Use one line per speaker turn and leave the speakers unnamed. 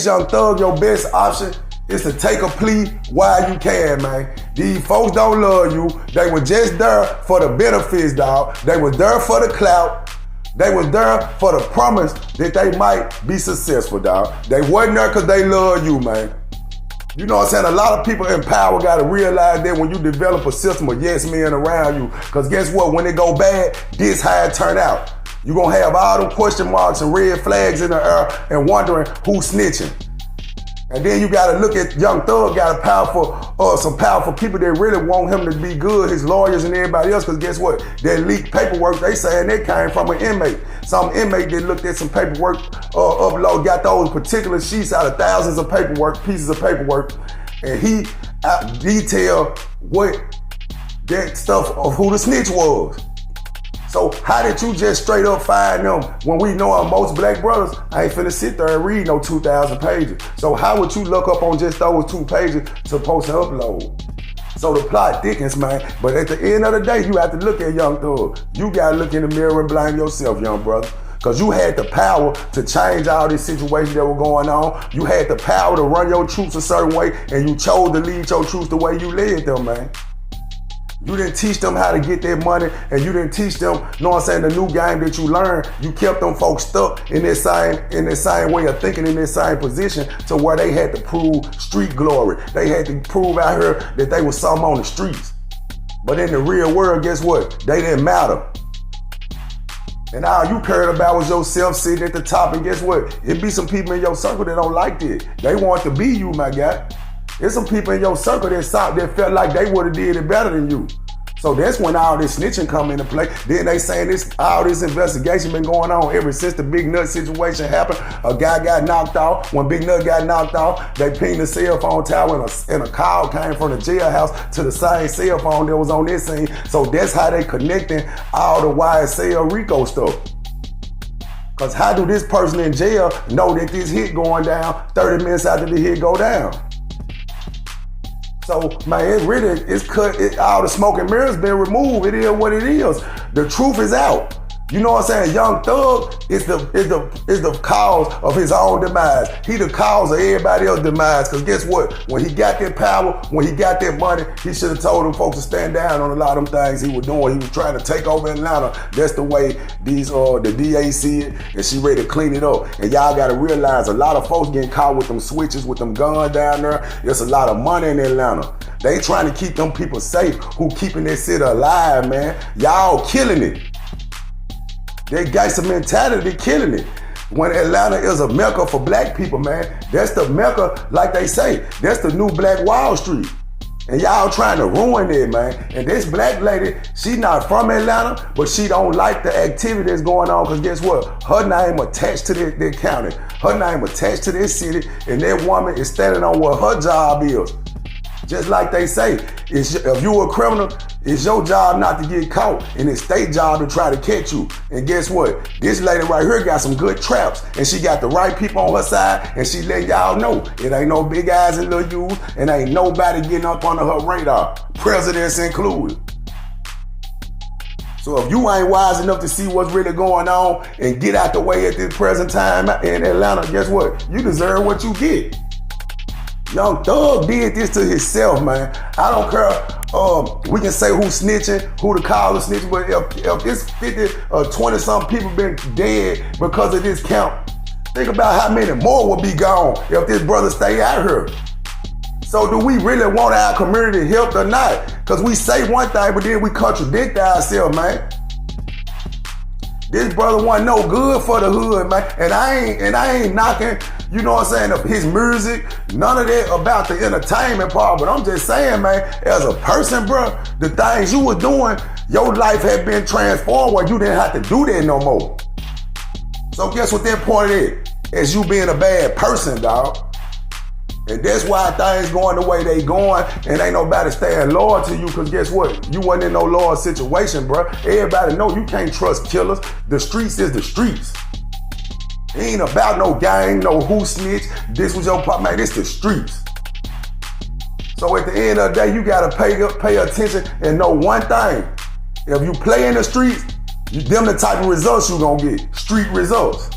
Young Thug, your best option is to take a plea while you can, man. These folks don't love you. They were just there for the benefits, dog. They were there for the clout. They were there for the promise that they might be successful, dog. They wasn't there because they love you, man. You know what I'm saying? A lot of people in power got to realize that when you develop a system of yes men around you, because guess what? When it go bad, this how it turn out. You're going to have all them question marks and red flags in the air and wondering who's snitching. And then you got to look at Young Thug, got some powerful people that really want him to be good, his lawyers and everybody else, because guess what? That leaked paperwork, they saying they came from an inmate. Some inmate that looked at some paperwork, upload, got those particular sheets out of thousands of pieces of paperwork, and he detailed what that stuff of who the snitch was. So how did you just straight up find them when we know most black brothers ain't finna sit there and read no 2,000 pages? So how would you look up on just those 2 pages supposed to upload? So the plot thickens, man. But at the end of the day, you have to look at Young Thug. You gotta look in the mirror and blame yourself, young brother. Because you had the power to change all these situations that were going on. You had the power to run your troops a certain way, and you chose to lead your troops the way you led them, man. You didn't teach them how to get their money, and you didn't teach them, you know what I'm saying, the new game that you learned. You kept them folks stuck in this same way of thinking, in this same position, to where they had to prove street glory. They had to prove out here that they was something on the streets. But in the real world, guess what? They didn't matter. And all you cared about was yourself sitting at the top, and guess what? It be some people in your circle that don't like that. They want to be you, my guy. There's some people in your circle that felt like they would have did it better than you. So that's when all this snitching come into play. Then they saying all this investigation been going on ever since the Big Nut situation happened. A guy got knocked off. When Big Nut got knocked off, they pinged the cell phone tower and a call came from the jailhouse to the same cell phone that was on this scene. So that's how they connecting all the YSL Rico stuff. Because how do this person in jail know that this hit going down 30 minutes after the hit go down? So, man, all the smoke and mirrors been removed. It is what it is. The truth is out. You know what I'm saying? Young Thug is the cause of his own demise. He the cause of everybody else's demise. Because guess what? When he got that power, when he got that money, he should have told them folks to stand down on a lot of them things he was doing. He was trying to take over Atlanta. That's the way the DA see it, and she ready to clean it up. And y'all got to realize a lot of folks getting caught with them switches, with them guns down there. There's a lot of money in Atlanta. They trying to keep them people safe who keeping that city alive, man. Y'all killing it. That gangster mentality killing it. When Atlanta is a mecca for black people, man, that's the mecca, like they say. That's the new Black Wall Street. And y'all trying to ruin it, man. And this black lady, she not from Atlanta, but she don't like the activity that's going on, because guess what? Her name attached to that county. Her name attached to this city, and that woman is standing on what her job is. Just like they say, if you a criminal, it's your job not to get caught, and it's their job to try to catch you. And guess what? This lady right here got some good traps, and she got the right people on her side, and she letting y'all know it ain't no big eyes and little U's, and ain't nobody getting up under her radar, presidents included. So if you ain't wise enough to see what's really going on and get out the way at this present time in Atlanta, guess what? You deserve what you get. Young Thug did this to himself, man. I don't care. We can say who's snitching, who the call is snitching, but if it's 50 or 20-something people been dead because of this count, think about how many more will be gone if this brother stay out here. So do we really want our community helped or not? Because we say one thing, but then we contradict ourselves, man. This brother wasn't no good for the hood, man. And I ain't knocking, you know what I'm saying, of his music, none of that about the entertainment part. But I'm just saying, man, as a person, bro, the things you were doing, your life had been transformed where you didn't have to do that no more. So guess what that point is? As you being a bad person, dog. And that's why things going the way they going, and ain't nobody staying loyal to you, because guess what? You wasn't in no loyal situation, bro. Everybody know you can't trust killers. The streets is the streets. It ain't about no gang, no who snitch. This was your part, man. It's the streets. So at the end of the day, you gotta pay attention and know one thing. If you play in the streets, them the type of results you gonna get. Street results.